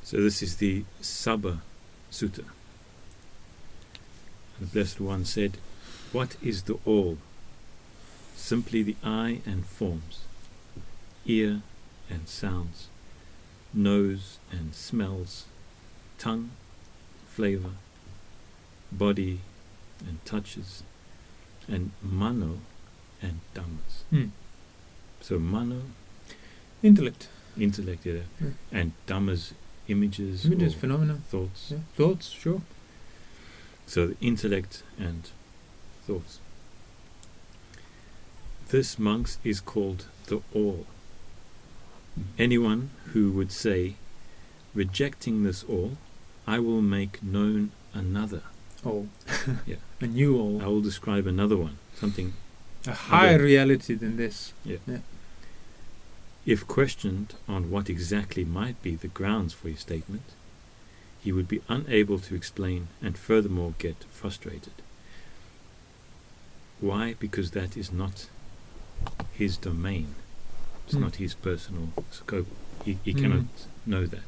So this is the Sabha Sutta. The Blessed One said, "What is the all? Simply the eye and forms, ear and sounds, nose and smells, tongue, flavor, body and touches, and mano and dhammas." So mano, intellect, yeah. And dhammas, images, phenomena, thoughts. Yeah. Thoughts, sure. So the intellect and thoughts. This, monks, is called the all. Anyone who would say, rejecting this all, I will make known another. All. Yeah. A new all. I will describe another one, something. A higher reality than this. Yeah. If questioned on what exactly might be the grounds for his statement, he would be unable to explain and furthermore get frustrated. Why? Because that is not his domain. It's not his personal scope. He cannot know that.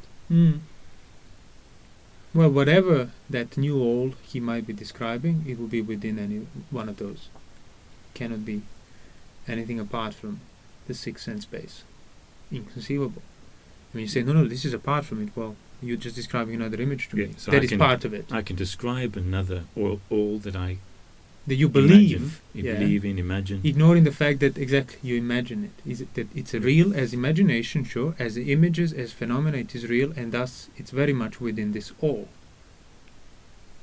Well, whatever that new all he might be describing, it will be within any one of those. Cannot be anything apart from the sixth sense space. Inconceivable. When you say, no, this is apart from it, well, you're just describing another image to me. So that is part of it. I can describe another all that you believe. Believe in, imagine. Ignoring the fact that exactly you imagine it. Is it that it's real as imagination, sure, as the images, as phenomena, it is real, and thus it's very much within this all.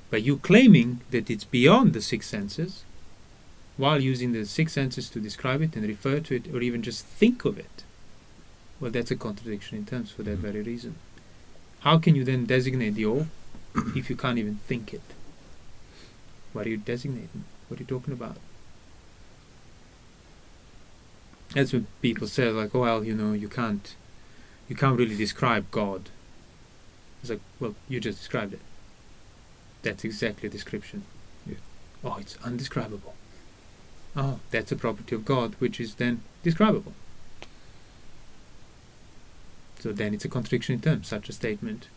But you claiming that it's beyond the six senses, while using the six senses to describe it and refer to it, or even just think of it, well, that's a contradiction in terms for that very reason. How can you then designate the all if you can't even think it? What are you designating? What are you talking about? That's when people say, like, oh, well, you can't really describe God. It's like, well, you just described it. That's exactly a description. Yeah. Oh, it's undescribable. Oh, that's a property of God, which is then describable. So then it's a contradiction in terms, such a statement.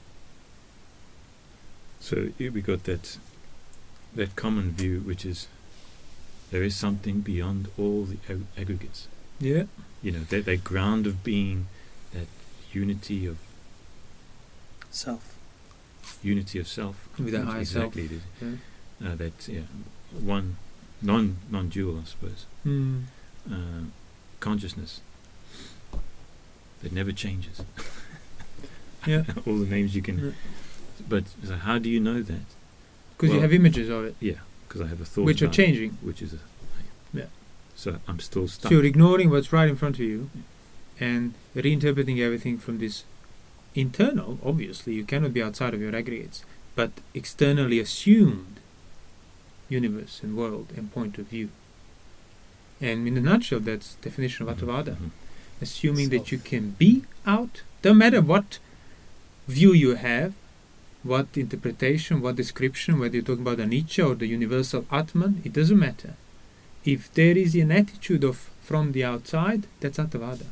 So here we got that common view, which is there is something beyond all the aggregates. Yeah. That ground of being, that unity of self. Unity of self. With a higher self. Exactly. Yeah. One non-dual, I suppose. Consciousness that never changes. Yeah. All the names you can. But so how do you know that? Because you have images of it. Yeah, because I have a thought. Which are changing. Which is yeah. So I'm still stuck. So you're ignoring what's right in front of you and reinterpreting everything from this internal, obviously, you cannot be outside of your aggregates, but externally assumed universe and world and point of view. And in a nutshell, that's the definition of Attavada. Assuming that you can be out, don't matter what view you have, what interpretation, what description, whether you're talking about anicca or the universal Atman, it doesn't matter. If there is an attitude of from the outside, that's Attavada.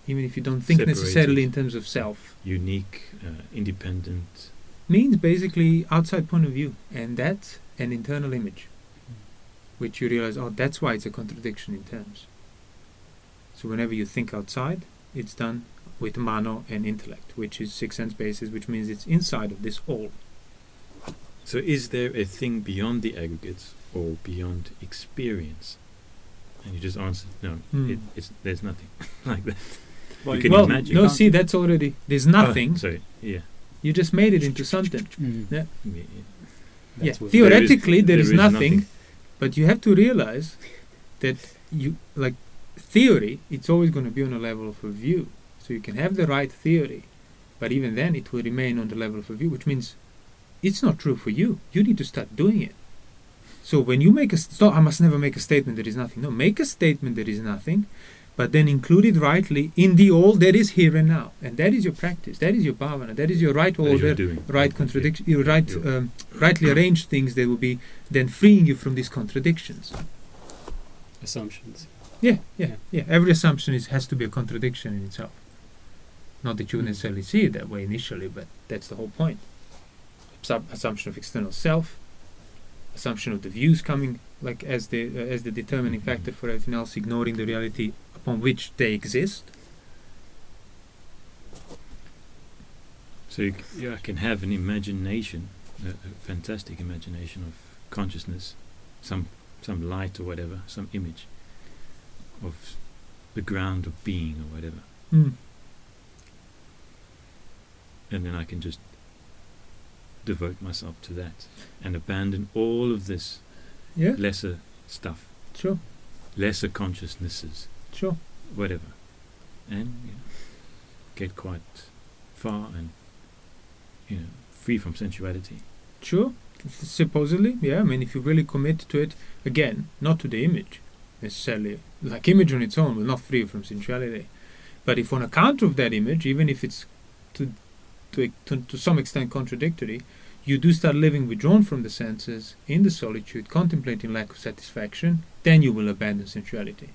Even if you don't think separated, necessarily in terms of self. Unique, independent. Means basically outside point of view, and that's an internal image, which you realize, oh, that's why it's a contradiction in terms. So whenever you think outside, it's done with mano and intellect, which is six sense basis, which means it's inside of this all. So is there a thing beyond the aggregates or beyond experience? And you just answered, no, there's nothing like that. Well, you can imagine. No, see, that's already, there's nothing. Sorry, yeah. You just made it into something. Yeah. Theoretically, there is nothing, but you have to realize that theory, it's always going to be on a level of a view. So you can have the right theory, but even then it will remain on the level of a view, which means it's not true for you. You need to start doing it. So when you make I must never make a statement there is nothing. No, make a statement there is nothing, but then include it rightly in the all that is here and now. And that is your practice. That is your bhavana. That is your right order, right contradiction, your rightly arranged things that will be then freeing you from these contradictions. Assumptions. Yeah. Every assumption has to be a contradiction in itself. Not that you would necessarily see it that way initially, but that's the whole point. Assumption of external self, assumption of the views coming like as the determining factor for everything else, ignoring the reality upon which they exist. So I can have an imagination, a fantastic imagination of consciousness, some light or whatever, some image of the ground of being or whatever. And then I can just devote myself to that and abandon all of this lesser stuff. Sure. Lesser consciousnesses. Sure. Whatever. And get quite far and free from sensuality. Sure. Supposedly, yeah. I mean, if you really commit to it, again, not to the image necessarily. Like image on its own will not free you from sensuality. But if on account of that image, even if it's to some extent contradictory, you do start living withdrawn from the senses, in the solitude, contemplating lack of satisfaction, then you will abandon sensuality.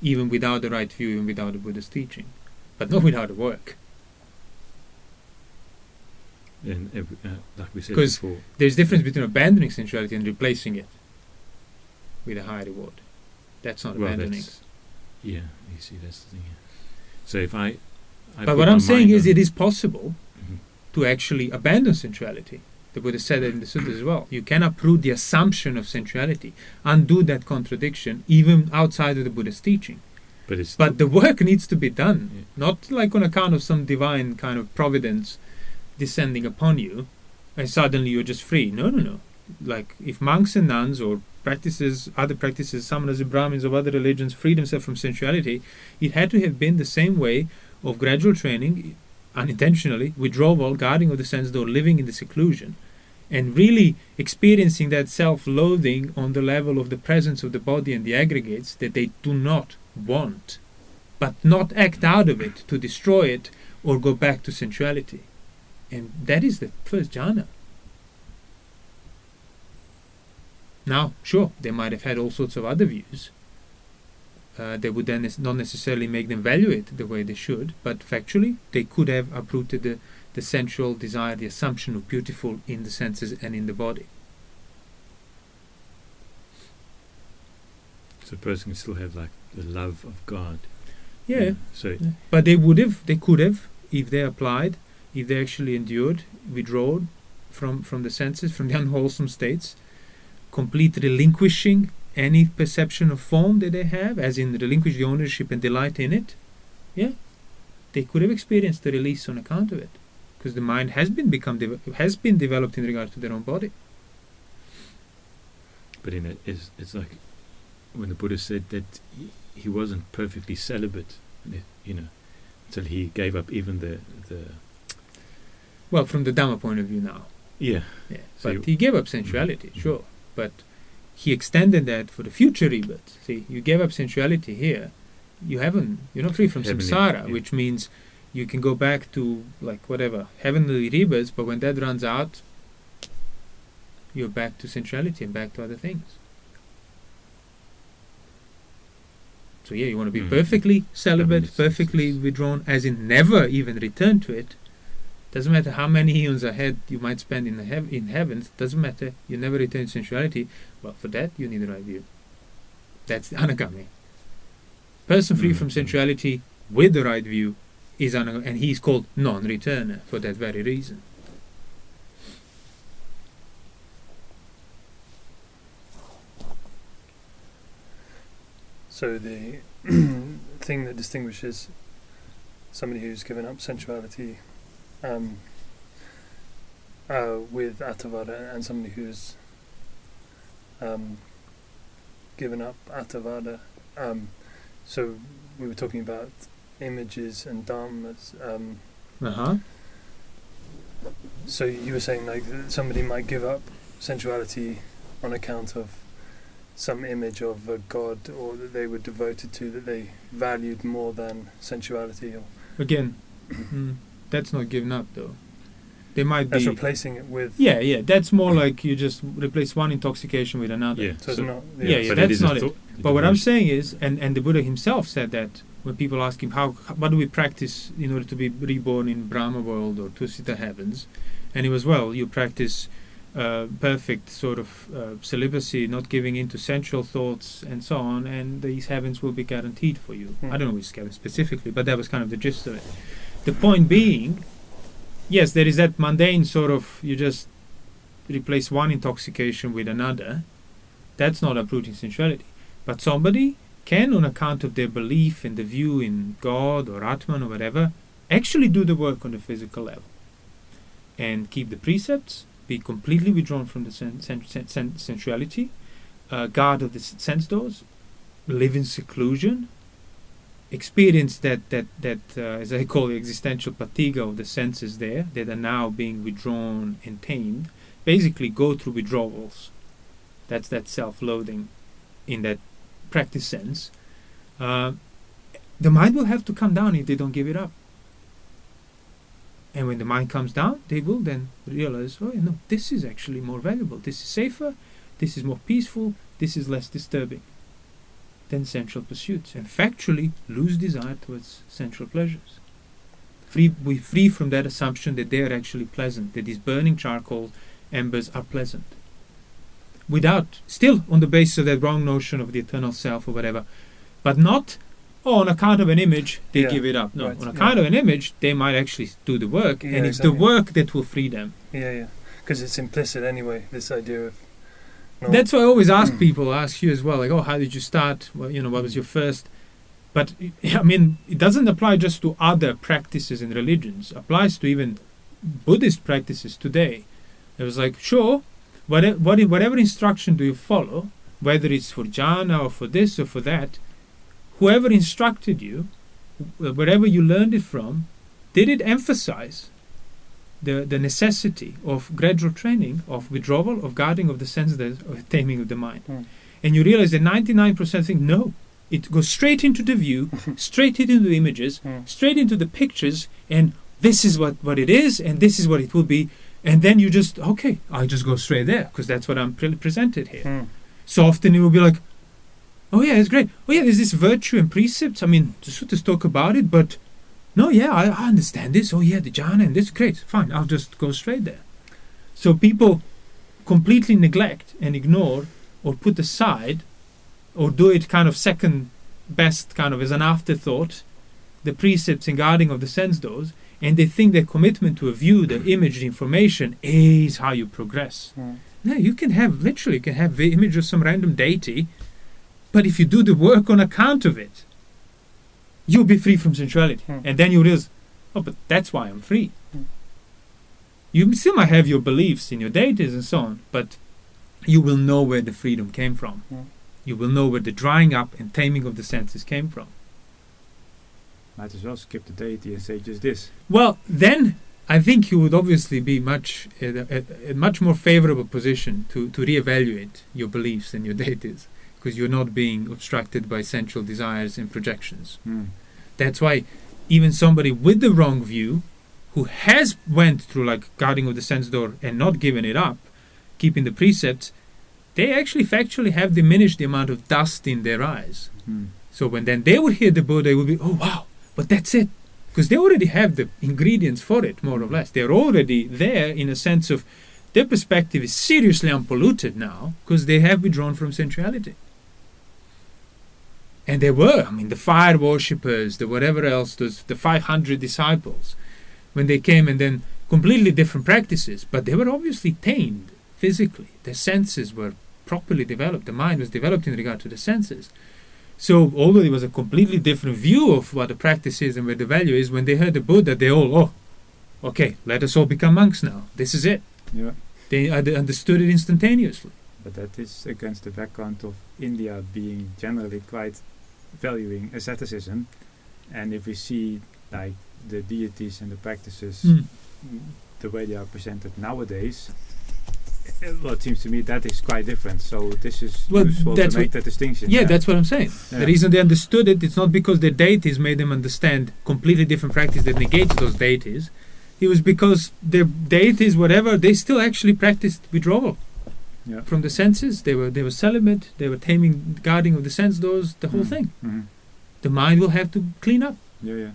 Even without the right view, even without the Buddha's teaching. But not without the work. And like we said because before, there's difference between abandoning sensuality and replacing it with a higher reward. That's not abandoning. You see, that's the thing. Yeah. So if I but what I'm saying is, it is possible to actually abandon sensuality. The Buddha said that in the suttas as well. You can uproot the assumption of sensuality, undo that contradiction, even outside of the Buddha's teaching. But the work needs to be done, not like on account of some divine kind of providence descending upon you, and suddenly you're just free. No. Like if monks and nuns or other practices, samanas and brahmins of other religions free themselves from sensuality, it had to have been the same way of gradual training, unintentionally, withdrawal, guarding of the sense door, living in the seclusion, and really experiencing that self-loathing on the level of the presence of the body and the aggregates that they do not want, but not act out of it to destroy it or go back to sensuality. And that is the first jhana. Now, sure, they might have had all sorts of other views. They would then not necessarily make them value it the way they should, but factually, they could have uprooted the sensual desire, the assumption of beautiful in the senses and in the body. So a person can still have like the love of God. Yeah. So, but they could have, if they applied, if they actually endured, withdrawn from the senses, from the unwholesome states, complete relinquishing any perception of form that they have, as in relinquish the ownership and delight in it, they could have experienced the release on account of it, because the mind has been developed in regard to their own body. But it's like when the Buddha said that he wasn't perfectly celibate, until he gave up even the well, from the Dhamma point of view now. Yeah. So but he gave up sensuality, sure. But he extended that for the future rebirths. See, you gave up sensuality here. You're not free from samsara, which means you can go back to, like, whatever, heavenly rebirths, but when that runs out, you're back to sensuality and back to other things. So you want to be perfectly celibate, perfectly withdrawn, as in never even return to it. Doesn't matter how many eons ahead you might spend in heaven. Doesn't matter. You never return to sensuality. Well, for that you need the right view. That's the anagami. Person free from sensuality with the right view is anagami, and he's called non-returner for that very reason. So the thing that distinguishes somebody who's given up sensuality with attavada and somebody who's given up attavada. So we were talking about images and dhammas. So you were saying like somebody might give up sensuality on account of some image of a god, or that they were devoted to, that they valued more than sensuality. Or again, that's not giving up though. They might that's be replacing it with. Yeah. That's more like you just replace one intoxication with another. Yeah. So it's not. But that's not it. But what I'm saying is, and the Buddha himself said that when people ask him, what do we practice in order to be reborn in Brahma world or Tusita heavens? And he was, well, you practice perfect sort of celibacy, not giving in to sensual thoughts and so on, and these heavens will be guaranteed for you. I don't know which heaven specifically, but that was kind of the gist of it. The point being, yes, there is that mundane sort of, you just replace one intoxication with another. That's not uprooting sensuality. But somebody can, on account of their belief and the view in God or Atman or whatever, actually do the work on the physical level and keep the precepts, be completely withdrawn from the sensuality, guard of the sense doors, live in seclusion, experience that as I call the existential fatigue of the senses there that are now being withdrawn and tamed, basically go through withdrawals. That's that self-loathing in that practice sense. The mind will have to come down if they don't give it up. And when the mind comes down, they will then realize, oh, no, this is actually more valuable. This is safer, this is more peaceful, this is less disturbing than sensual pursuits. And factually lose desire towards sensual pleasures. We're free from that assumption that they are actually pleasant, that these burning charcoal embers are pleasant. Without, still on the basis of that wrong notion of the eternal self or whatever, but not, on account of an image, they give it up. No, on account of an image, they might actually do the work, and it's the work that will free them. Yeah. Because it's implicit anyway, this idea of... That's why I always ask people, ask you as well, like, how did you start? Well, what was your first... But, I mean, it doesn't apply just to other practices and religions. It applies to even Buddhist practices today. It was like, sure, whatever instruction do you follow, whether it's for jhana or for this or for that, whoever instructed you, wherever you learned it from, did it emphasize the necessity of gradual training, of withdrawal, of guarding of the senses, of taming of the mind. And you realize that 99% think, no, it goes straight into the view, straight into the images, straight into the pictures, and this is what it is, and this is what it will be. And then you just, okay, I'll just go straight there, because that's what I'm presented here. So often you will be like, oh yeah, it's great. Oh yeah, there's this virtue and precepts. I mean, the suttas talk about it, but no, yeah, I understand this. Oh yeah, the jhana and this, great, fine, I'll just go straight there. So people completely neglect and ignore or put aside or do it kind of second best, kind of as an afterthought, the precepts and guarding of the sense doors, and they think their commitment to a view, the image, the information is how you progress. No, you can have the image of some random deity, but if you do the work on account of it, you'll be free from sensuality. And then you realize, oh, but that's why I'm free. You still might have your beliefs in your deities and so on, but you will know where the freedom came from. You will know where the drying up and taming of the senses came from. Might as well skip the deity and say just this. Well, then I think you would obviously be a much more favorable position to reevaluate your beliefs and your deities, because you're not being obstructed by sensual desires and projections. That's why even somebody with the wrong view, who has went through like guarding of the sense door and not given it up, keeping the precepts, they actually factually have diminished the amount of dust in their eyes. So when then they would hear the Buddha, they would be, oh wow, but that's it. Because they already have the ingredients for it, more or less. They're already there in a sense of their perspective is seriously unpolluted now, because they have withdrawn from sensuality. And they were, the fire worshippers, the whatever else, the 500 disciples, when they came, and then completely different practices, but they were obviously tamed physically. Their senses were properly developed. The mind was developed in regard to the senses. So although it was a completely different view of what the practice is and where the value is, when they heard the Buddha, they all, okay, let us all become monks now. This is it. Yeah. They understood it instantaneously. But that is against the background of India being generally quite valuing asceticism. And if we see like the deities and the practices, the way they are presented nowadays, well, it seems to me that is quite different. So this is useful to make that distinction. Yeah, that's what I'm saying. Yeah. The reason they understood it, it's not because their deities made them understand completely different practice that negates those deities. It was because their deities, whatever, they still actually practiced withdrawal. Yeah. from the senses. They were celibate. They were taming, guarding of the sense doors. The whole thing. Mm-hmm. The mind will have to clean up. Yeah.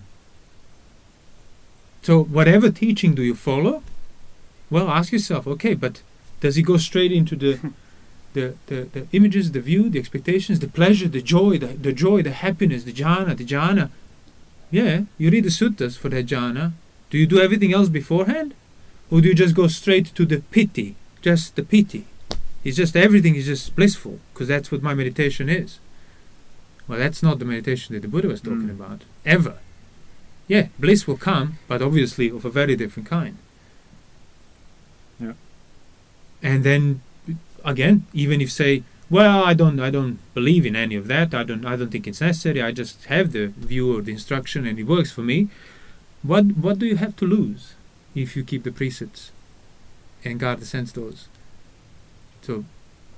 So whatever teaching do you follow? Well, ask yourself. Okay, but does it go straight into the images, the view, the expectations, the pleasure, the joy, the happiness, the jhana? Yeah, you read the suttas for that jhana. Do you do everything else beforehand? Or do you just go straight to the piti? Just the piti. It's just everything is just blissful, because that's what my meditation is. Well, that's not the meditation that the Buddha was talking about. Ever. Yeah, bliss will come, but obviously of a very different kind. Yeah. And then again, even if say, well, I don't believe in any of that, I don't think it's necessary, I just have the view or the instruction and it works for me. What do you have to lose if you keep the precepts and guard the sense doors? So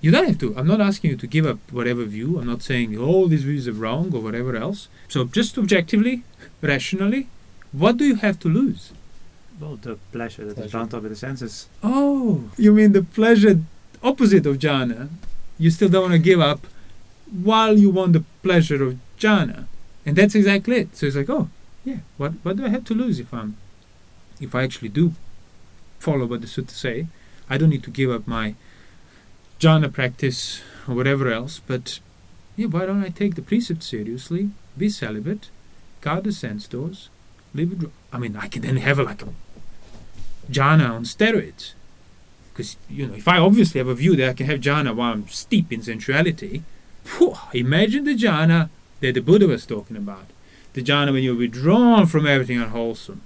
you don't have to. I'm not asking you to give up whatever view. I'm not saying all these views are wrong or whatever else. So just objectively, rationally, what do you have to lose? Well, the pleasure that is bound up with the senses. Oh, you mean the pleasure opposite of jhana? You still don't want to give up while you want the pleasure of jhana. And that's exactly it. So it's like, oh, yeah, what do I have to lose if I actually do follow what the sutta say? I don't need to give up my jhana practice or whatever else, but yeah, why don't I take the precepts seriously, be celibate, guard the sense doors, live it. I mean, I can then have a jhana on steroids. Because, if I obviously have a view that I can have jhana while I'm steep in sensuality, imagine the jhana that the Buddha was talking about. The jhana when you're withdrawn from everything unwholesome.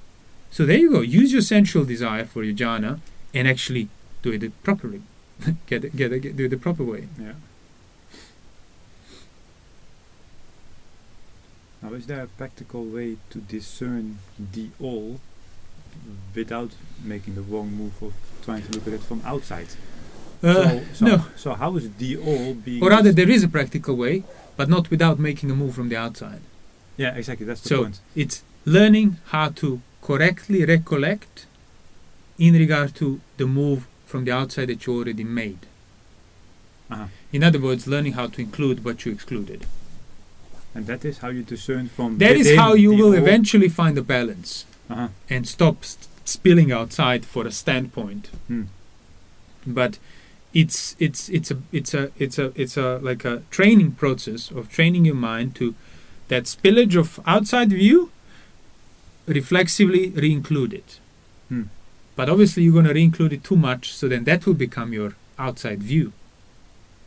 So there you go. Use your sensual desire for your jhana and actually do it properly. do it the proper way. Yeah. Now, is there a practical way to discern the all without making the wrong move of trying to look at it from outside? No. So how is the all being... Or rather, there is a practical way, but not without making a move from the outside. Yeah, exactly. That's the so point. It's learning how to correctly recollect in regard to the move from the outside that you already made. Uh-huh. In other words, learning how to include what you excluded. And that is how you discern from... That is how you will all. eventually find a balance. Uh-huh. And stop spilling outside for a standpoint. But it's like a training process of training your mind to that spillage of outside view, reflexively re-include it. But obviously you're going to re-include it too much, so then that will become your outside view,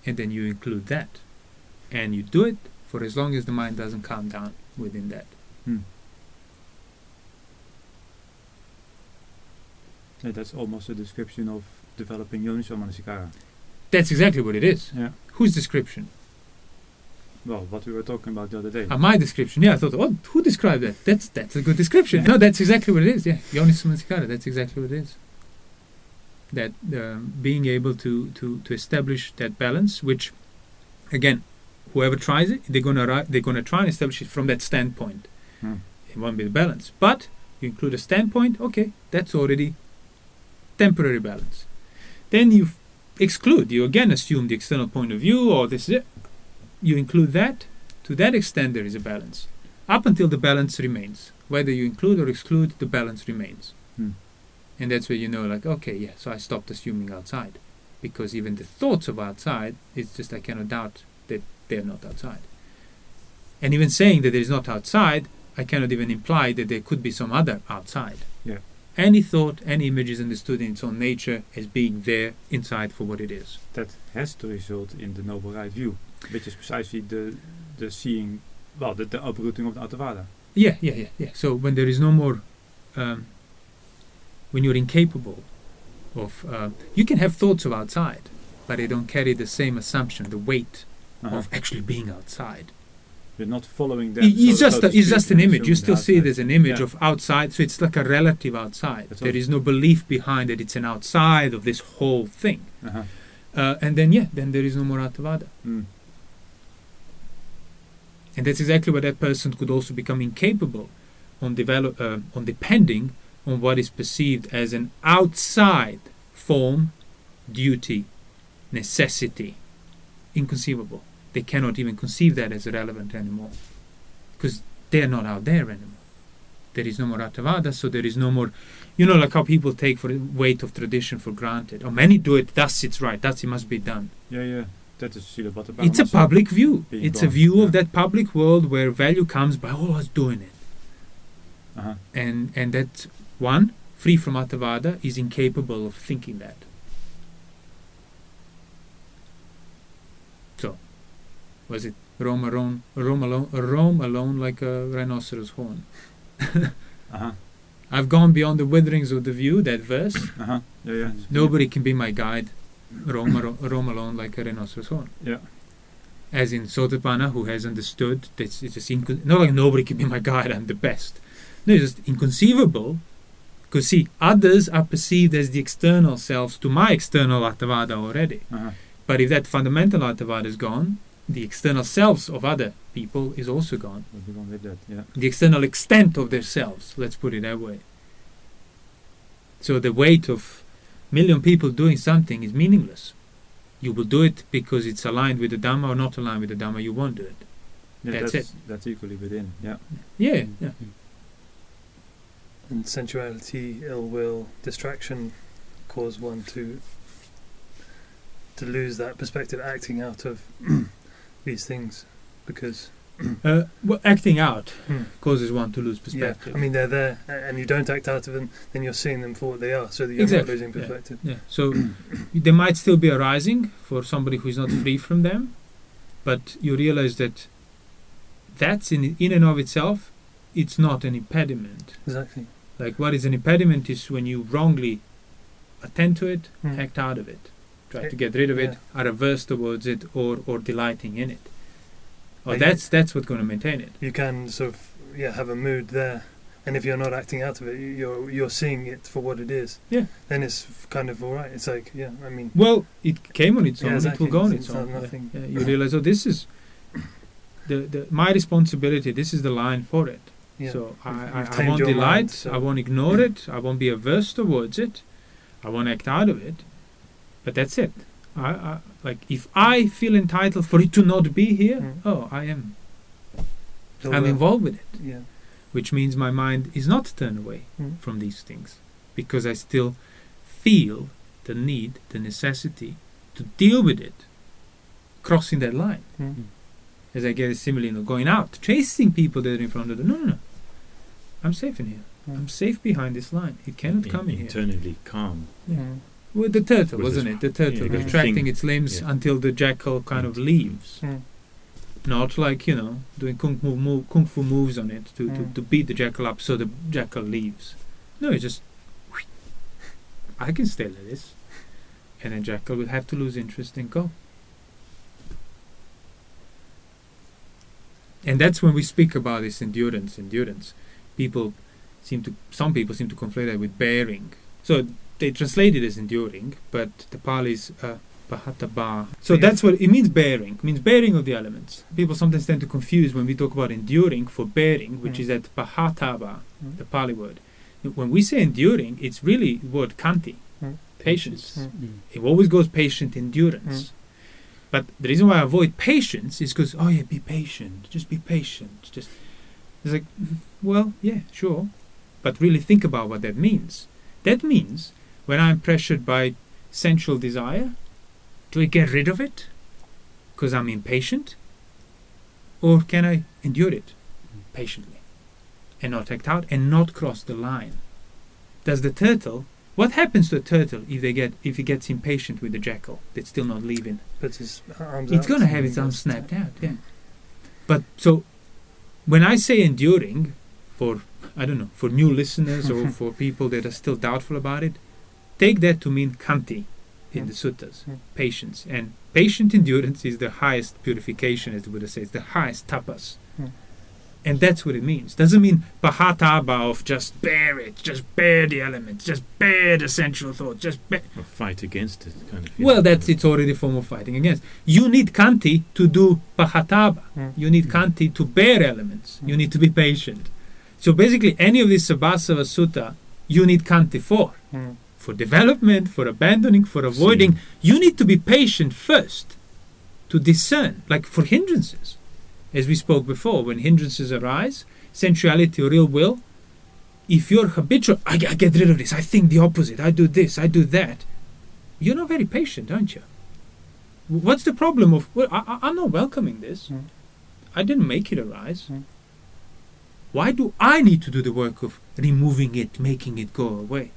and then you include that, and you do it for as long as the mind doesn't calm down within that. Yeah, that's almost a description of developing yonisomanasikara. That's exactly what it is. Yeah. Whose description? Well, what we were talking about the other day. My description. Yeah, I thought, who described that? That's a good description. No, that's exactly what it is. Yeah, yonisomanasikara. That's exactly what it is. That being able to establish that balance, which, again, whoever tries it, they're gonna try and establish it from that standpoint. It won't be the balance, but you include a standpoint. Okay, that's already temporary balance. Then you exclude. You again assume the external point of view, or this is it. You include that. To that extent, there is a balance. Up until the balance remains. Whether you include or exclude, the balance remains. And that's where you know, okay, yeah, so I stopped assuming outside. Because even the thoughts of outside, it's just I cannot doubt that they're not outside. And even saying that there is not outside, I cannot even imply that there could be some other outside. Yeah. Any thought, any image is understood in its own nature as being there inside for what it is. That has to result in the noble right view, which is precisely the seeing, well, the uprooting of the Atavada. Yeah. So when there is no more, when you're incapable of, you can have thoughts of outside, but they don't carry the same assumption, the weight of actually being outside. You're not following them. It's just an image. You still see it as an image of outside, so it's like a relative outside. There is no belief behind it. It's an outside of this whole thing. And then there is no more Atavada. And that's exactly why that person could also become incapable on depending on what is perceived as an outside form, duty, necessity. Inconceivable. They cannot even conceive that as relevant anymore, because they are not out there anymore. There is no more Atavada, so there is no more, like how people take for the weight of tradition for granted. Or many do it, thus it's right, thus it must be done. Yeah. That is pahatabba. It's a public view. It's a view of Yeah. that public world where value comes by all us doing it. Uh-huh. And that one, free from Atavada, is incapable of thinking that. So, was it roam alone like a rhinoceros horn? Uh-huh. I've gone beyond the witherings of the view, that verse. Uh-huh. Yeah. Nobody can be my guide. Roam alone like a rhinoceros horn. Yeah. As in Sotapanna, who has understood that it's just not like nobody can be my guide, I'm the best. No, it's just inconceivable. Because see, others are perceived as the external selves to my external Atavada already. Uh-huh. But if that fundamental Atavada is gone, the external selves of other people is also gone. We don't live that. Yeah. The external extent of their selves, let's put it that way. So the weight of million people doing something is meaningless. You will do it because it's aligned with the Dhamma, or not aligned with the Dhamma, you won't do it. Yeah, That's it. That's equally within. Yeah. Yeah. And sensuality, ill will, distraction cause one to lose that perspective, acting out of these things, because Well, acting out causes one to lose perspective. yeah, I mean they're there, and you don't act out of them, then you're seeing them for what they are, so that you're Exactly. not losing perspective. Yeah. So they might still be arising for somebody who is not free from them, but you realize that that's in and of itself, it's not an impediment. Exactly. Like what is an impediment is when you wrongly attend to it, Mm. act out of it, try to get rid of it, are averse towards it, or delighting in it. Or Like that's what's going to maintain it. You can sort of have a mood there, and if you're not acting out of it, you're seeing it for what it is. Yeah. Then it's kind of all right. It's like I mean. Well, it came on its own. exactly. It will go on It's its own. not nothing. Yeah, you realize, oh, this is the my responsibility. This is the line for it. Yeah. So You've I tamed won't your delight. mind, so- I won't ignore it. I won't be averse towards it. I won't act out of it. But that's it. I like if I feel entitled for it to not be here. Mm. Oh, I am. Ill I'm will. involved with it. Yeah. Which means my mind is not turned away Mm. from these things, because I still feel the need, the necessity to deal with it, crossing that line. Mm. As I get a simile, going out, chasing people that are in front of the no. I'm safe in here. Mm. I'm safe behind this line. It cannot come in here. Internally calm. Mm. Well, the turtle, With wasn't this- it? The turtle yeah, retracting thing. its limbs Yeah. until the jackal kind of leaves. Mm. Not like, doing kung fu moves on it to beat the jackal up so the jackal leaves. No, it's just, I can stay like this. And then jackal will have to lose interest and go. And that's when we speak about this endurance. Some people seem to conflate that with bearing. So they translate it as enduring, but the Pali is pahatabba. So Yeah. that's what it means. Bearing it means bearing of the elements. People sometimes tend to confuse when we talk about enduring for bearing, which is that pahatabba, the Pali word. When we say enduring, it's really the word khanti, patience. It always goes patient endurance. But the reason why I avoid patience is because, be patient. Just be patient. It's like, well, yeah, sure. But really think about what that means. That means when I'm pressured by sensual desire, do I get rid of it because I'm impatient? Or can I endure it patiently and not act out and not cross the line? What happens to a turtle if it gets impatient with the jackal that's still not leaving? Puts his arms It's out going to and have its goes arms to- snapped out, yeah. But so when I say enduring, for new listeners or for people that are still doubtful about it, take that to mean khanti in the suttas, patience. And patient endurance is the highest purification, as the Buddha says, the highest tapas. And that's what it means. Doesn't mean pahatabba of just bear it, just bear the elements, just bear the sensual thought, just bear. Or fight against it, kind of. Well, it's already a form of fighting against. You need khanti to do pahatabba. You need khanti to bear elements. You need to be patient. So basically, any of this Sabhasava Sutta, you need khanti for for development, for abandoning, for avoiding. You need to be patient first to discern, like for hindrances. As we spoke before, when hindrances arise, sensuality or ill will, if you're habitual, I get rid of this, I think the opposite, I do this, I do that, you're not very patient, aren't you? What's the problem of, well, I'm not welcoming this. I didn't make it arise. Why do I need to do the work of removing it, making it go away?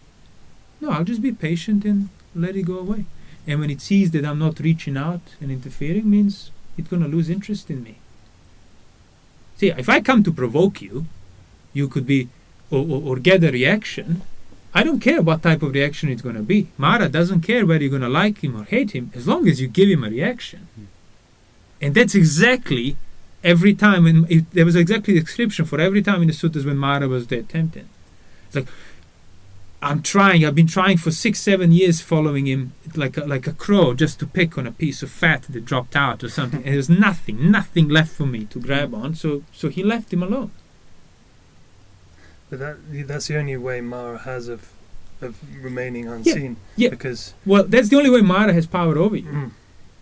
No, I'll just be patient and let it go away. And when it sees that I'm not reaching out and interfering, means it's going to lose interest in me. See, if I come to provoke you, you could be, or get a reaction, I don't care what type of reaction it's going to be. Mara doesn't care whether you're going to like him or hate him, as long as you give him a reaction. And that's exactly every time, there was exactly the description for every time in the suttas when Mara was there tempted. It's like, I've been trying for 6-7 years following him like a crow just to pick on a piece of fat that dropped out or something. And there's nothing left for me to grab on, so he left him alone. But that's the only way Mara has of remaining unseen. Yeah. Because that's the only way Mara has power over you.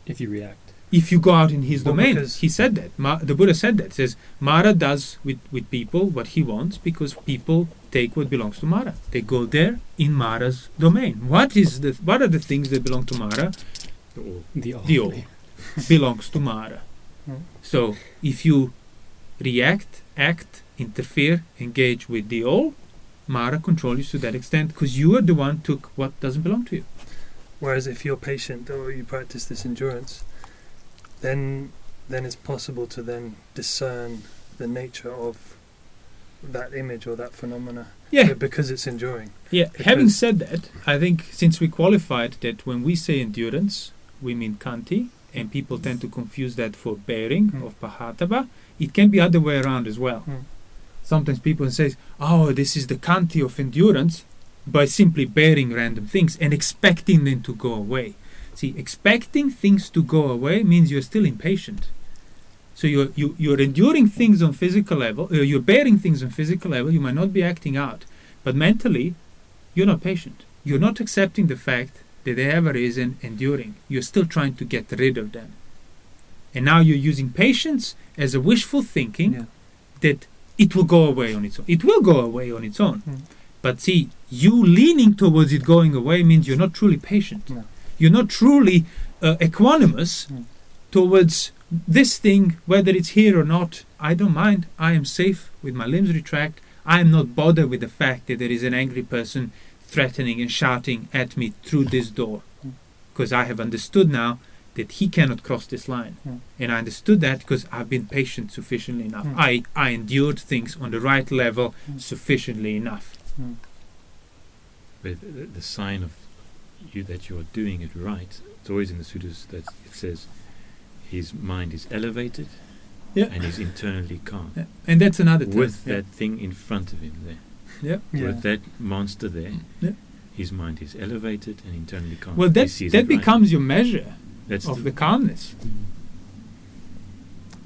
If you react. If you go out in his domain. Because he said that. The Buddha said that. It says Mara does with people what he wants because people take what belongs to Mara. They go there in Mara's domain. What are the things that belong to Mara? The all belongs to Mara. So if you react, act, interfere, engage with the all, Mara controls you to that extent because you are the one who took what doesn't belong to you. Whereas if you're patient or you practice this endurance, then it's possible to then discern the nature of that image or that phenomena. Yeah. Because it's enduring. Yeah. Having said that, I think since we qualified that when we say endurance, we mean khanti, and people tend to confuse that for bearing of pahatabba, it can be other way around as well. Sometimes people say, oh, this is the khanti of endurance by simply bearing random things and expecting them to go away. See, expecting things to go away means you're still impatient. So you're enduring things on physical level, you're bearing things on physical level, you might not be acting out, but mentally, you're not patient. You're not accepting the fact that they have arisen enduring. You're still trying to get rid of them. And now you're using patience as a wishful thinking that it will go away on its own. It will go away on its own. But see, you leaning towards it going away means you're not truly patient. You're not truly equanimous towards this thing, whether it's here or not. I don't mind. I am safe with my limbs retract. I am not bothered with the fact that there is an angry person threatening and shouting at me through this door. Because I have understood now that he cannot cross this line. And I understood that because I've been patient sufficiently enough. I endured things on the right level sufficiently enough. But the sign of you that you're doing it right, it's always in the sutras that it says his mind is elevated and he's internally calm. And that's another thing. With that thing in front of him there. With that monster there, his mind is elevated and internally calm. Well, that becomes your measure of the calmness.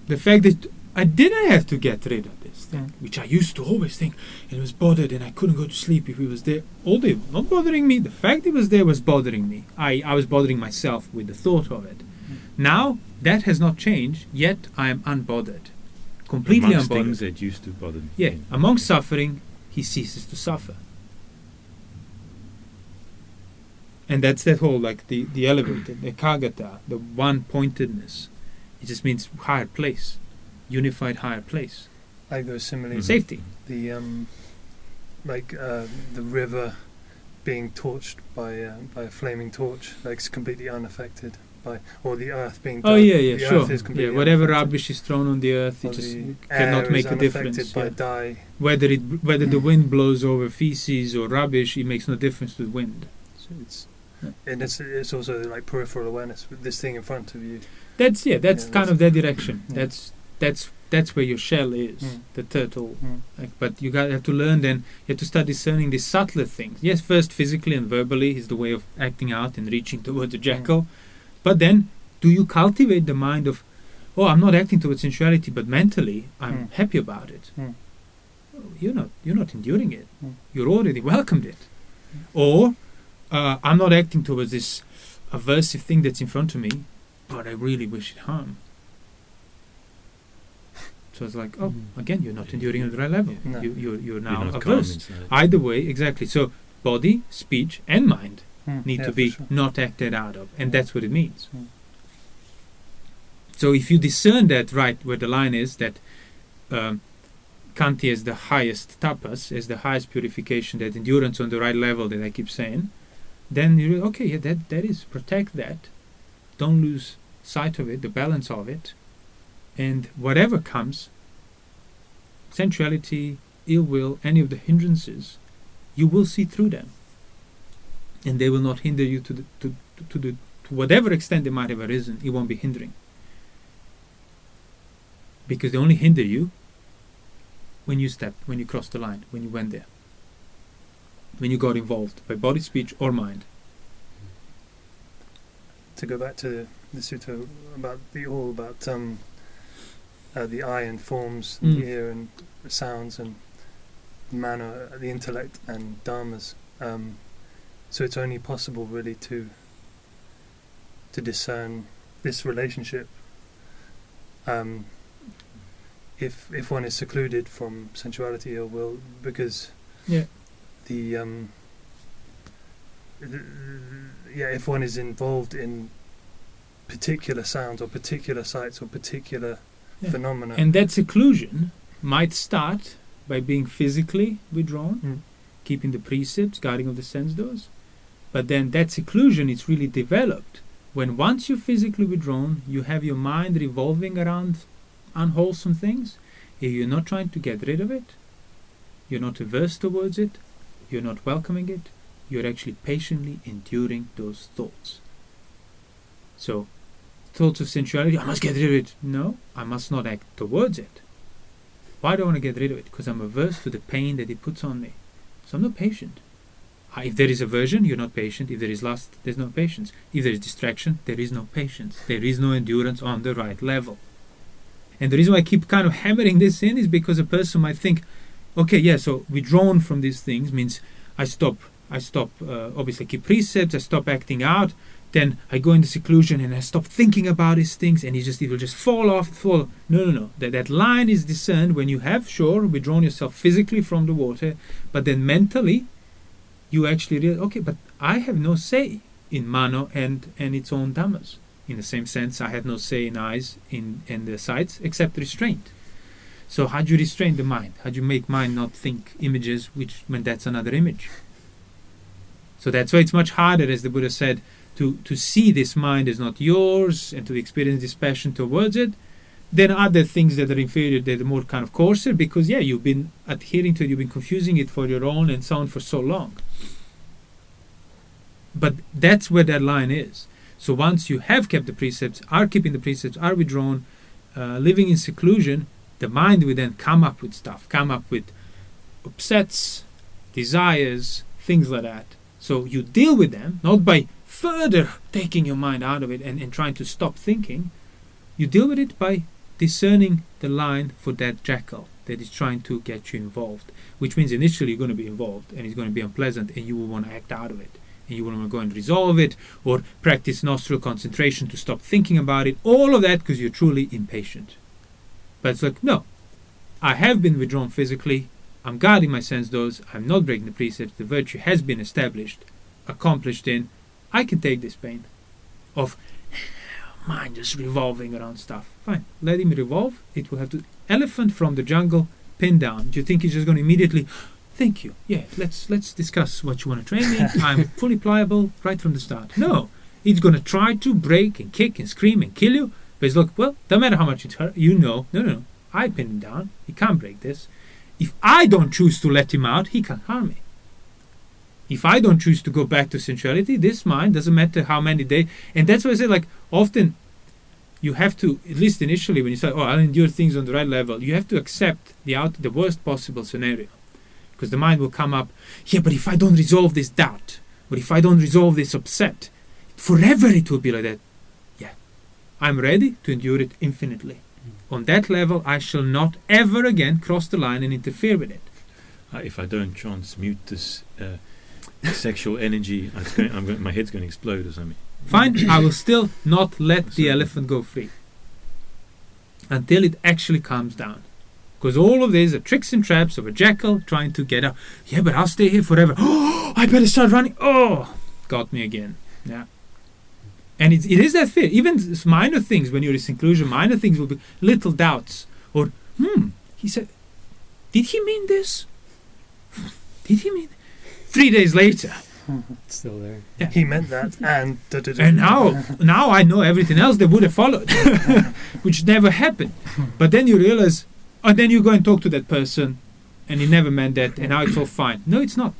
The fact that I didn't have to get rid of this thing, which I used to always think, and it was bothered and I couldn't go to sleep if it was there all day. Not bothering me. The fact it was there was bothering me. I was bothering myself with the thought of it. Now, that has not changed, yet I am unbothered. Completely amongst unbothered. Things that used to bother me. Yeah, amongst suffering, he ceases to suffer. And that's that whole, like, the elevated, the kagata, the one-pointedness. It just means higher place, unified higher place. I go similarly. Safety. The the river being torched by a flaming torch, like it's completely unaffected by, or the earth being. Oh the sure. Earth is completely whatever rubbish is thrown on the earth, it just cannot make a difference. By dye. Whether the wind blows over feces or rubbish, it makes no difference to the wind. So it's. And it's also like peripheral awareness with this thing in front of you. That's kind of that direction. That's where your shell is, the turtle. Like, but you have to learn. Then you have to start discerning these subtler things. Yes, first physically and verbally is the way of acting out and reaching towards the jackal. But then, do you cultivate the mind of, oh, I'm not acting towards sensuality, but mentally I'm happy about it. You're not enduring it. You're already welcomed it. Or I'm not acting towards this aversive thing that's in front of me, but I really wish it harm. So it's like, again, you're not enduring on the right level. No. You're now You're not calm averse. inside. Either way, exactly. So body, speech, and mind need Yeah, to be for sure. not acted out of, and that's what it means. Mm. So if you discern that right where the line is, that khanti is the highest tapas, is the highest purification, that endurance on the right level that I keep saying, then you okay, yeah, that is, protect that, don't lose sight of it, the balance of it, and whatever comes, sensuality, ill will, any of the hindrances, you will see through them, and they will not hinder you to whatever extent they might have arisen. It won't be hindering, because they only hinder you when you crossed the line, when you went there, when you got involved by body, speech, or mind. To go back to the sutta about the eye and forms, and the ear and the sounds, and the manner, the intellect and dharmas. So it's only possible really to discern this relationship if one is secluded from sensuality or will, because if one is involved in particular sounds or particular sights or particular phenomena. And that seclusion might start by being physically withdrawn, keeping the precepts, guarding of the sense doors. But then that seclusion is really developed when once you're physically withdrawn, you have your mind revolving around unwholesome things. You're not trying to get rid of it. You're not averse towards it. You're not welcoming it. You're actually patiently enduring those thoughts. So, thoughts of sensuality, I must get rid of it. No, I must not act towards it. Why do I want to get rid of it? Because I'm averse to the pain that it puts on me. So I'm not patient. If there is aversion, you're not patient. If there is lust, there's no patience. If there is distraction, there is no patience. There is no endurance on the right level. And the reason why I keep kind of hammering this in is because a person might think, okay, yeah, so withdrawn from these things means I stop, obviously keep precepts, I stop acting out, then I go into seclusion and I stop thinking about these things, and it will just fall off. No. That line is discerned when you have, withdrawn yourself physically from the water, but then mentally, you actually realize, okay, but I have no say in mano and its own dhammas. In the same sense, I had no say in eyes and the sights except restraint. So how do you restrain the mind? How do you make mind not think images when that's another image? So that's why it's much harder, as the Buddha said, to see this mind as not yours and to experience this passion towards it than other things that are inferior, that are more kind of coarser, because you've been adhering to it, you've been confusing it for your own and so on for so long. But that's where that line is. So once you have kept the precepts, are keeping the precepts, are withdrawn, living in seclusion, the mind will then come up with stuff, come up with upsets, desires, things like that. So you deal with them, not by further taking your mind out of it and trying to stop thinking. You deal with it by discerning the line for that jackal that is trying to get you involved, which means initially you're going to be involved and it's going to be unpleasant and you will want to act out of it. And you want to go and resolve it or practice nostril concentration to stop thinking about it. All of that because you're truly impatient. But it's like, no, I have been withdrawn physically. I'm guarding my sense doors. I'm not breaking the precepts. The virtue has been established, accomplished in. I can take this pain of mind just revolving around stuff. Fine, let him revolve. It will have to. Elephant from the jungle, pinned down. Do you think he's just going to immediately... Thank you. Yeah, let's discuss what you want to train me. I'm fully pliable right from the start. No, it's going to try to break and kick and scream and kill you. But it's like, well, no matter how much it hurt, no. I pinned him down. He can't break this. If I don't choose to let him out, he can't harm me. If I don't choose to go back to sensuality, this mind, doesn't matter how many days. And that's why I say, like, often you have to, at least initially, when you say, I'll endure things on the right level, you have to accept the worst possible scenario. Because the mind will come up, but if I don't resolve this doubt, or if I don't resolve this upset, forever it will be like that. I'm ready to endure it infinitely. On that level, I shall not ever again cross the line and interfere with it. If I don't transmute this sexual energy. My head's going to explode or something. Fine, I will still not let the elephant go free until it actually calms down. Because all of these are tricks and traps of a jackal trying to get out. Yeah, but I'll stay here forever. Oh, I better start running. Oh, got me again. Yeah. And it is that fear. Even minor things, when you're in seclusion, minor things will be little doubts. Or, he said, did he mean this? Did he mean 3 days later? It's still there. Yeah. He meant that, and And now I know everything else that would have followed, which never happened. But then you realize, and then you go and talk to that person, and he never meant that, and now it's all fine. No, it's not.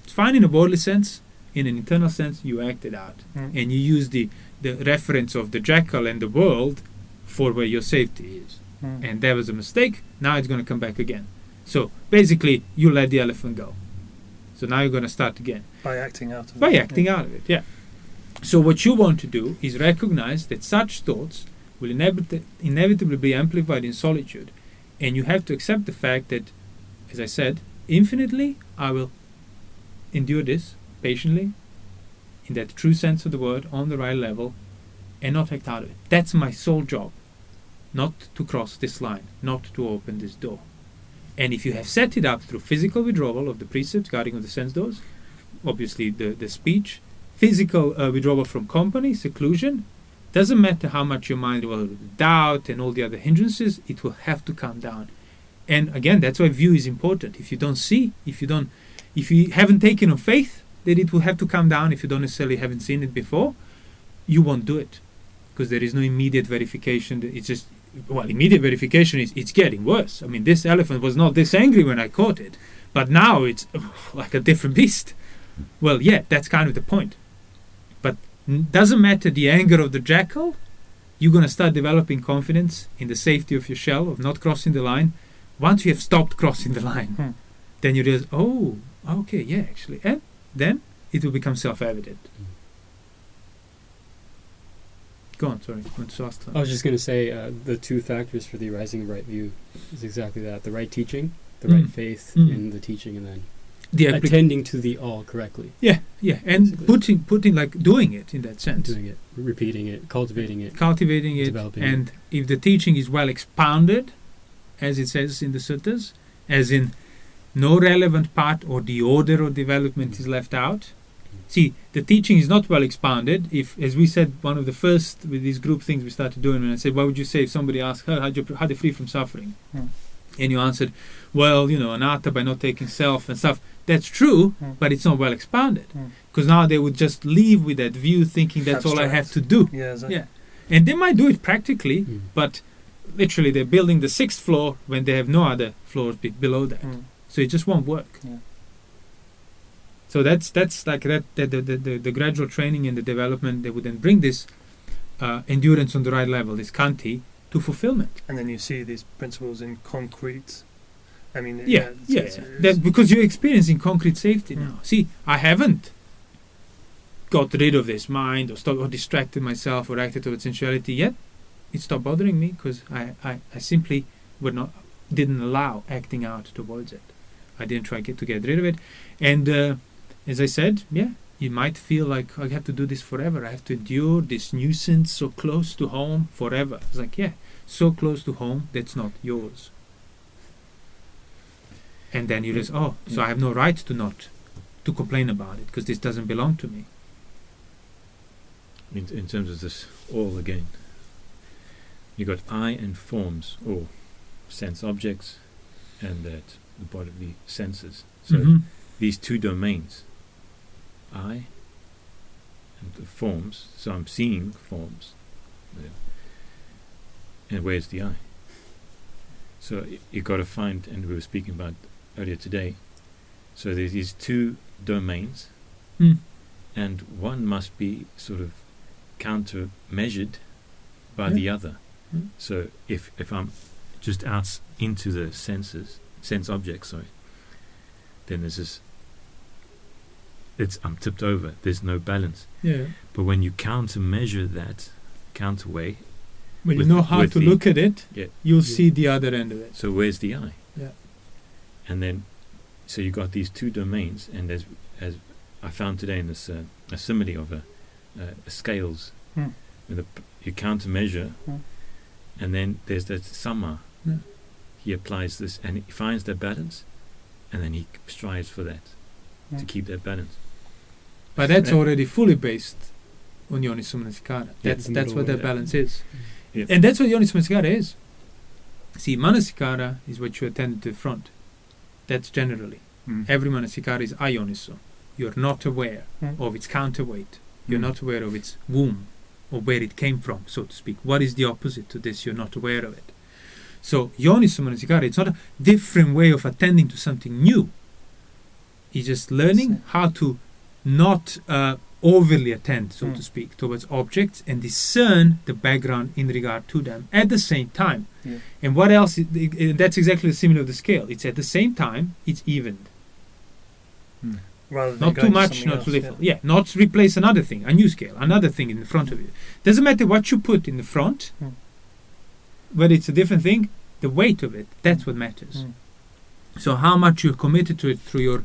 It's fine in a bodily sense. In an internal sense, you act it out, and you use the reference of the jackal and the world for where your safety is. And that was a mistake. Now it's going to come back again. So basically, you let the elephant go. So now you're going to start again. By acting out of it. By acting out of it, yeah. So what you want to do is recognize that such thoughts will inevitably be amplified in solitude. And you have to accept the fact that, as I said, infinitely I will endure this patiently, in that true sense of the word, on the right level, and not act out of it. That's my sole job. Not to cross this line, not to open this door. And if you have set it up through physical withdrawal of the precepts, guarding of the sense doors, obviously the speech, physical withdrawal from company, seclusion, doesn't matter how much your mind will doubt and all the other hindrances, it will have to calm down. And again, that's why view is important. If you don't see, if you haven't taken on faith that it will have to calm down, if you don't necessarily haven't seen it before, you won't do it. Because there is no immediate verification. It's just, immediate verification is it's getting worse. I mean, this elephant was not this angry when I caught it, but now it's like a different beast. Well, yeah, that's kind of the point. But doesn't matter the anger of the jackal, you're going to start developing confidence in the safety of your shell, of not crossing the line. Once you have stopped crossing the line, then you realize, oh, okay, yeah, actually. And then it will become self-evident. Go on, sorry. I want to ask something. I was just going to say the two factors for the arising of right view is exactly that. The right teaching, the right faith in the teaching, and then attending to the all correctly. Yeah, yeah. And putting like doing it in that sense. Doing it, repeating it, cultivating it. Developing and if the teaching is well expounded, as it says in the suttas, as in no relevant part or the order of development is left out. See, the teaching is not well expounded. If, as we said, one of the first with these group things we started doing, when I said, what would you say if somebody asked, how do you free from suffering? And you answered, well, anatta, by not taking self and stuff. That's true, but it's not well expounded. Because now they would just leave with that view thinking that's abstract. All I have to do. Yeah, exactly. Yeah. And they might do it practically, but literally they're building the 6th floor when they have no other floors below that. So it just won't work. Yeah. So that's like the gradual training and the development that would then bring this endurance on the right level, this khanti, to fulfillment. And then you see these principles in concrete. I mean, That because you're experiencing concrete safety now. See, I haven't got rid of this mind or distracted myself or acted towards sensuality yet. It stopped bothering me because I simply didn't allow acting out towards it. I didn't try to get rid of it. And as I said, you might feel like I have to do this forever. I have to endure this nuisance so close to home forever. It's like, so close to home, that's not yours. And then you realize, so I have no right to complain about it because this doesn't belong to me. In terms of this all again, you got I and forms, or sense objects, and that the bodily senses. So these two domains, I and the forms. So I'm seeing forms. And where's the I? So you got to find, and we were speaking about earlier today, so there's these two domains, and one must be sort of counter-measured by the other. So if I'm just out into the sense objects, then there's this, I'm tipped over, there's no balance. But when you countermeasure that, counterweigh, when you know how to look at it, you'll see the other end of it. So where's the I? Yeah. And then, so you got these two domains, and as I found today in this a simile of a scales. With you countermeasure, and then there's that samma. He applies this, and he finds that balance, and then he strives for that to keep that balance. But that's already fully based on yonisomanasikara. That's what that balance is. And that's what yonisomanasikara is. See, manasikara is what you attend to the front. That's generally. Every manasikara is ayoniso. You're not aware of its counterweight. You're not aware of its womb, or where it came from, so to speak. What is the opposite to this? You're not aware of it. So yonisomanasikara, it's not a different way of attending to something new. It's just learning how to not overly attend, so to speak, towards objects and discern the background in regard to them at the same time. And what else? That's exactly the similar of the scale. It's at the same time, it's evened. Rather than not too much, not too little. Not replace another thing, a new scale, another thing in the front of you. Doesn't matter what you put in the front, whether it's a different thing, the weight of it, that's what matters. So how much you're committed to it through your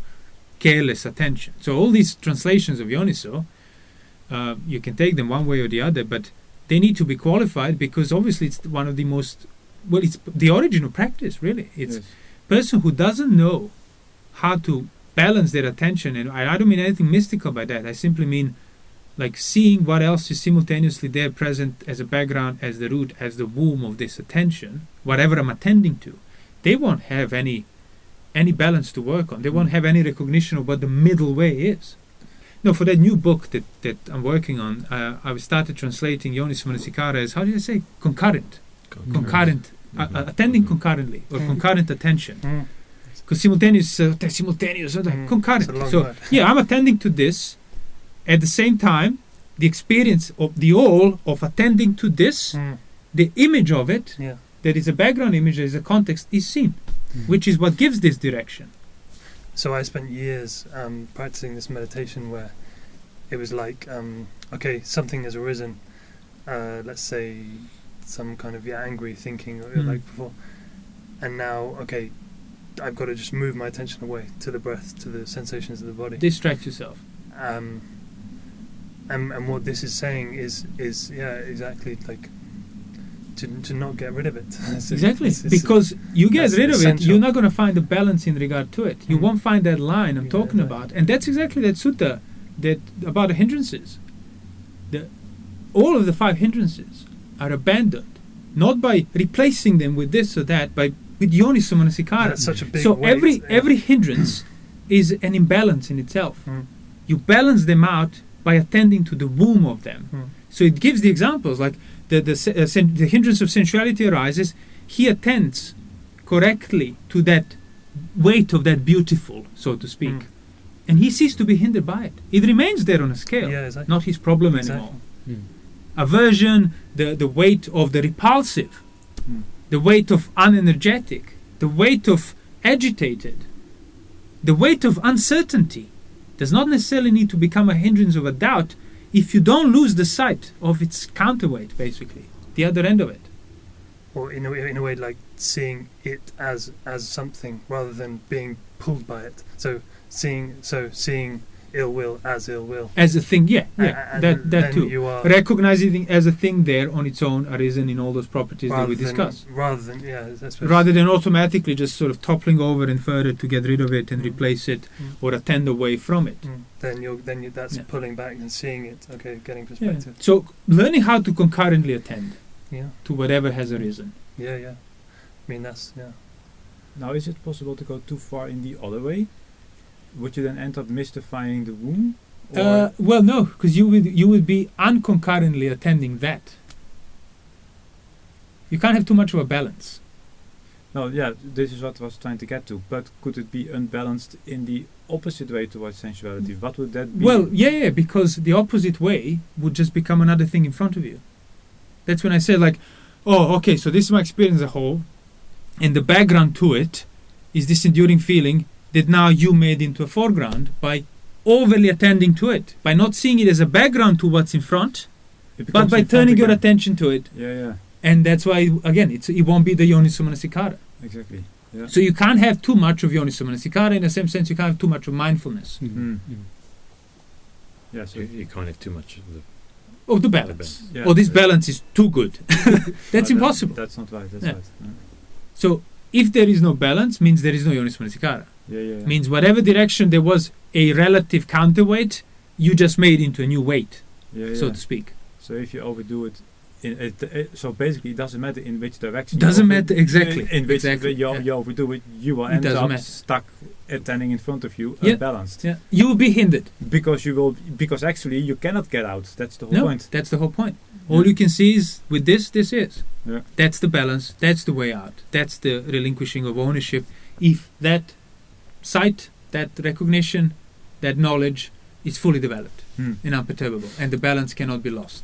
careless attention. So all these translations of yoniso, you can take them one way or the other, but they need to be qualified, because obviously it's one of the most, well, it's the origin of practice, really. It's person who doesn't know how to balance their attention, and I don't mean anything mystical by that. I simply mean like seeing what else is simultaneously there, present as a background, as the root, as the womb of this attention, whatever I'm attending to. They won't have any balance to work on. They won't have any recognition of what the middle way is. No, for that new book that I'm working on, I started translating yonisomanasikara as, how do you say, concurrent. Concurrent. Attending concurrently, or concurrent attention. Because simultaneous, concurrent. So, I'm attending to this. At the same time, the experience of the all of attending to this, the image of it, that is a background image, that is a context, is seen, which is what gives this direction. So I spent years practicing this meditation where it was like, something has arisen, let's say some kind of angry thinking, like before, and now, I've got to just move my attention away to the breath, to the sensations of the body. Distract yourself. And what this is saying is exactly like to not get rid of it. Exactly, because you get rid of it, you're not going to find a balance in regard to it. You won't find that line I'm talking about, and that's exactly that sutta that about the hindrances. All of the 5 hindrances are abandoned, not by replacing them with this or that, but with yonisomanasikara. That's such a big so weight, every hindrance is an imbalance in itself. You balance them out by attending to the womb of them. So it gives the examples, like the hindrance of sensuality arises, he attends correctly to that weight of that beautiful, so to speak, and he ceases to be hindered by it. It remains there on a scale, not his problem anymore. Aversion, the weight of the repulsive, the weight of unenergetic, the weight of agitated, the weight of uncertainty does not necessarily need to become a hindrance of a doubt if you don't lose the sight of its counterweight, basically, the other end of it. Or in a way like seeing it as something rather than being pulled by it. So seeing ill will as ill will. As a thing, that too. Recognizing it as a thing there on its own, arisen in all those properties that we discussed. Rather than automatically just sort of toppling over and further to get rid of it and replace it or attend away from it. Then that's pulling back and seeing it. Getting perspective. So learning how to concurrently attend to whatever has arisen. I mean that's Now, is it possible to go too far in the other way? Would you then end up mystifying the womb? Well, no, because you would be unconcurrently attending that. You can't have too much of a balance. No, this is what I was trying to get to. But could it be unbalanced in the opposite way towards sensuality? What would that be? Well, because the opposite way would just become another thing in front of you. That's when I said, so this is my experience as a whole, and the background to it is this enduring feeling that now you made into a foreground by overly attending to it, by not seeing it as a background to what's in front, but by turning your attention to it. Yeah. And that's why, again, it won't be the yonisomanasikara. Exactly. Yeah. So you can't have too much of yonisomanasikara. In the same sense, you can't have too much of mindfulness. Mm. Yeah, so You can't have too much of the Of the balance. Yeah. Or this balance is too good. That's impossible. That's not right. That's Yeah. right. Yeah. So if there is no balance, means there is no yonisomanasikara. Yeah. Means whatever direction there was a relative counterweight, you just made into a new weight, Yeah. so to speak. So if you overdo it, so basically it doesn't matter in which direction. Doesn't matter exactly. In which exactly. you overdo it, you will It end doesn't up matter. stuck standing in front of you, Yeah. unbalanced. Yeah, you will be hindered. Because actually you cannot get out. That's the whole No, point. that's the whole point. All you can see is with this is. Yeah. That's the balance. That's the way out. That's the relinquishing of ownership. If that sight, that recognition, that knowledge is fully developed and unperturbable, and the balance cannot be lost.